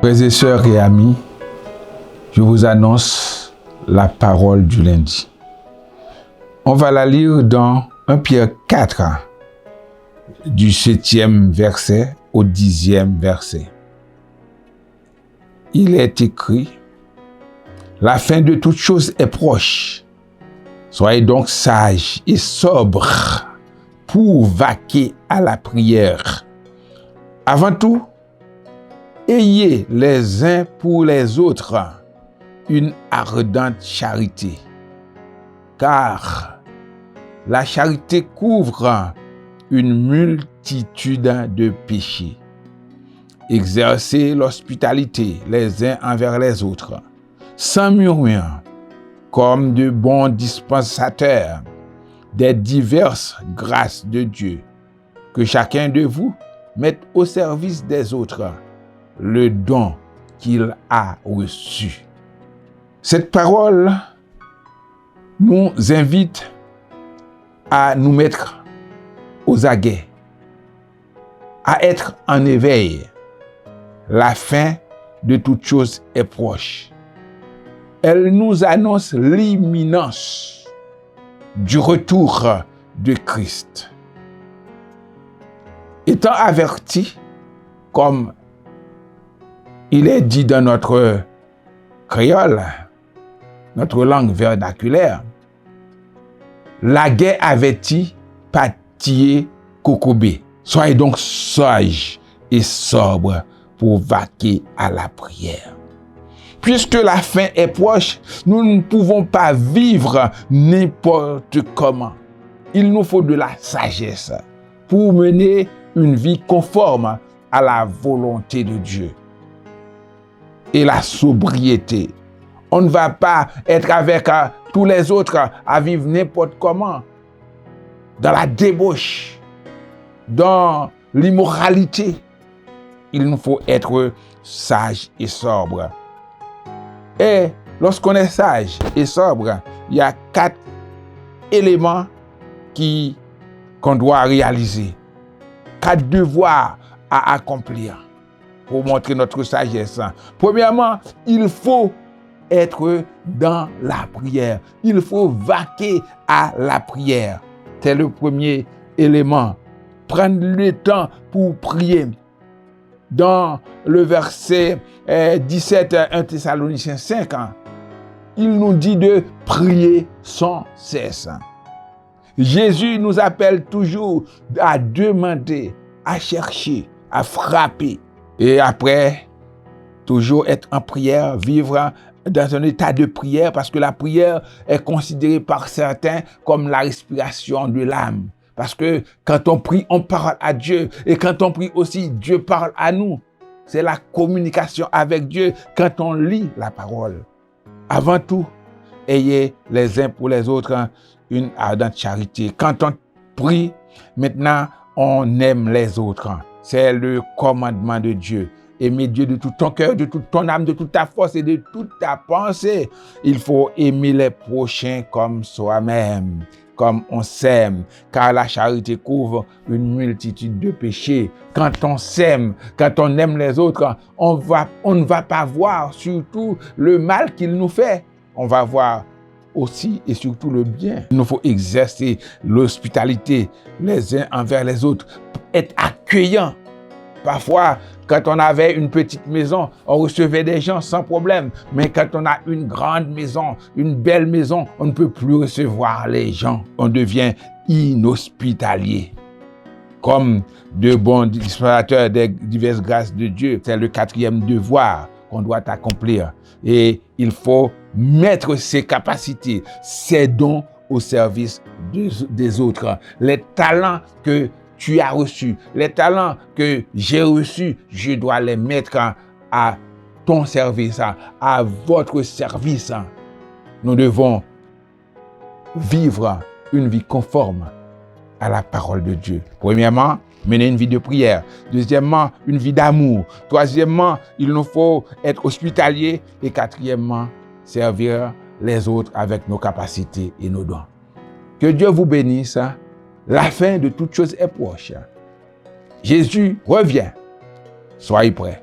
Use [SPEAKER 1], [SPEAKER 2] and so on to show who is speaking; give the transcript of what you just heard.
[SPEAKER 1] Frères et sœurs et amis, je vous annonce la parole du lundi. On va la lire dans 1 Pierre 4, du 7e verset au 10e verset. Il est écrit: la fin de toute chose est proche. Soyez donc sages et sobres pour vaquer à la prière. Avant tout, ayez les uns pour les autres une ardente charité, car la charité couvre une multitude de péchés. Exercez l'hospitalité les uns envers les autres, sans murmure, comme de bons dispensateurs des diverses grâces de Dieu. Que chacun de vous mette au service des autres le don qu'il a reçu. Cette parole nous invite à nous mettre aux aguets, à être en éveil. La fin de toute chose est proche. Elle nous annonce l'imminence du retour de Christ. Étant avertis, comme il est dit dans notre créole, notre langue vernaculaire, la guerre avertit, pâtier, cocobé. Soyez donc sages et sobres pour vaquer à la prière. Puisque la fin est proche, nous ne pouvons pas vivre n'importe comment. Il nous faut de la sagesse pour mener une vie conforme à la volonté de Dieu. Et la sobriété. On ne va pas être avec tous les autres à vivre n'importe comment, dans la débauche, dans l'immoralité. Il nous faut être sage et sobre. Et lorsqu'on est sage et sobre, il y a 4 éléments qu'on doit réaliser. 4 devoirs à accomplir pour montrer notre sagesse. Premièrement, il faut être dans la prière. Il faut vaquer à la prière. C'est le premier élément. Prendre le temps pour prier. Dans le verset 17, 1 Thessaloniciens 5, il nous dit de prier sans cesse. Jésus nous appelle toujours à demander, à chercher, à frapper. Et après, toujours être en prière, vivre dans un état de prière, parce que la prière est considérée par certains comme la respiration de l'âme. Parce que quand on prie, on parle à Dieu. Et quand on prie aussi, Dieu parle à nous. C'est la communication avec Dieu quand on lit la parole. Avant tout, ayez les uns pour les autres une ardente charité. Quand on prie, maintenant, on aime les autres. C'est le commandement de Dieu. Aimer Dieu de tout ton cœur, de toute ton âme, de toute ta force et de toute ta pensée. Il faut aimer les prochains comme soi-même, comme on s'aime, car la charité couvre une multitude de péchés. Quand on s'aime, quand on aime les autres, on ne va pas voir surtout le mal qu'il nous fait. On va voir aussi et surtout le bien. Il nous faut exercer l'hospitalité les uns envers les autres, être accueillant. Parfois, quand on avait une petite maison, on recevait des gens sans problème. Mais quand on a une grande maison, une belle maison, on ne peut plus recevoir les gens. On devient inhospitalier. Comme de bons dispensateurs des diverses grâces de Dieu, c'est le 4e devoir qu'on doit accomplir. Et il faut mettre ses capacités, ses dons au service des autres. Les talents que tu as reçus, les talents que j'ai reçus, je dois les mettre à ton service, à votre service. Nous devons vivre une vie conforme à la parole de Dieu. Premièrement, mener une vie de prière. Deuxièmement, une vie d'amour. Troisièmement, il nous faut être hospitalier. Et quatrièmement, servir les autres avec nos capacités et nos dons. Que Dieu vous bénisse. La fin de toutes choses est proche. Jésus revient. Soyez prêts.